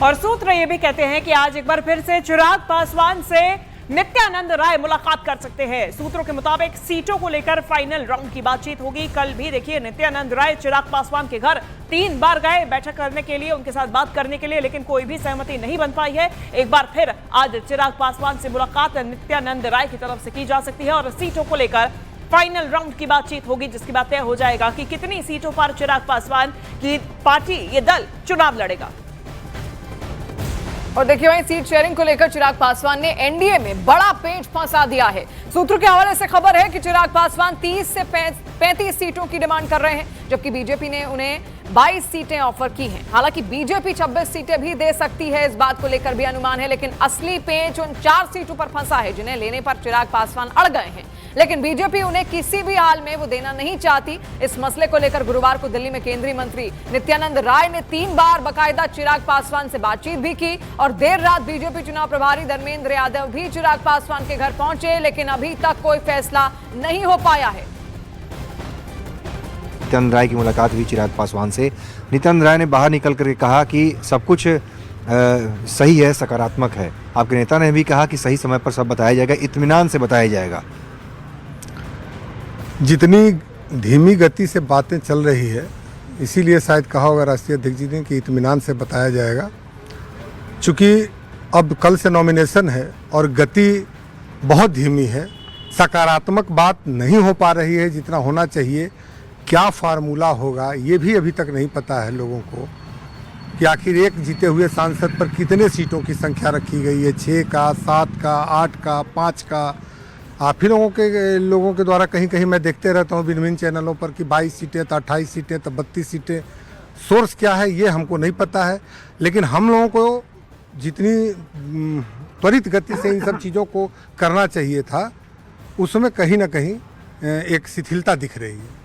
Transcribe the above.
और सूत्र ये भी कहते हैं कि आज एक बार फिर से चिराग पासवान से नित्यानंद राय मुलाकात कर सकते हैं। सूत्रों के मुताबिक सीटों को लेकर फाइनल राउंड की बातचीत होगी। कल भी देखिए नित्यानंद राय चिराग पासवान के घर 3 बार गए बैठक करने के लिए, उनके साथ बात करने के लिए, लेकिन कोई भी सहमति नहीं बन पाई है। एक बार फिर आज चिराग पासवान से मुलाकात नित्यानंद राय की तरफ से की जा सकती है और सीटों को लेकर फाइनल राउंड की बातचीत होगी, जिसके बाद तय हो जाएगा कि कितनी सीटों पर चिराग पासवान की पार्टी, ये दल चुनाव लड़ेगा। और देखिए वहीं सीट शेयरिंग को लेकर चिराग पासवान ने एनडीए में बड़ा पेंच फंसा दिया है। सूत्रों के हवाले से खबर है कि चिराग पासवान 30 से 35 सीटों की डिमांड कर रहे हैं, जबकि बीजेपी ने उन्हें 22 सीटें ऑफर की हैं। हालांकि बीजेपी 26 सीटें भी दे सकती है, इस बात को लेकर भी अनुमान है, लेकिन असली पेंच उन 4 सीटों पर फंसा है जिन्हें लेने पर चिराग पासवान अड़ गए हैं। लेकिन बीजेपी उन्हें किसी भी हाल में वो देना नहीं चाहती। इस मसले को लेकर गुरुवार को दिल्ली में केंद्रीय मंत्री नित्यानंद राय ने 3 बार बाकायदा चिराग पासवान से बातचीत भी की और देर रात बीजेपी चुनाव प्रभारी धर्मेंद्र यादव भी चिराग पासवान के घर पहुंचे, लेकिन अभी तक कोई फैसला नहीं हो पाया है। नित्यानंद राय की मुलाकात हुई चिराग पासवान से। नित्यानंद राय ने बाहर निकल कर कहा कि सब कुछ सही है, सकारात्मक है। आपके नेता ने भी कहा कि सही समय पर सब बताया जाएगा, इत्मीनान से बताया जाएगा। जितनी धीमी गति से बातें चल रही है, इसीलिए शायद कहा होगा राष्ट्रीय अध्यक्ष जी ने कि इत्मीनान से बताया जाएगा। चूँकि अब कल से नॉमिनेशन है और गति बहुत धीमी है, सकारात्मक बात नहीं हो पा रही है जितना होना चाहिए। क्या फार्मूला होगा ये भी अभी तक नहीं पता है लोगों को कि आखिर एक जीते हुए सांसद पर कितने सीटों की संख्या रखी गई है, 6 का, 7 का, 8 का, 5 का। आप ही लोगों के द्वारा कहीं कहीं मैं देखते रहता हूँ भिन्न भिन्न चैनलों पर कि 22 सीटें तो 28 सीटें तो 32 सीटें। सोर्स क्या है ये हमको नहीं पता है, लेकिन हम लोगों को जितनी त्वरित गति से इन सब चीज़ों को करना चाहिए था, उसमें कहीं ना कहीं एक शिथिलता दिख रही है।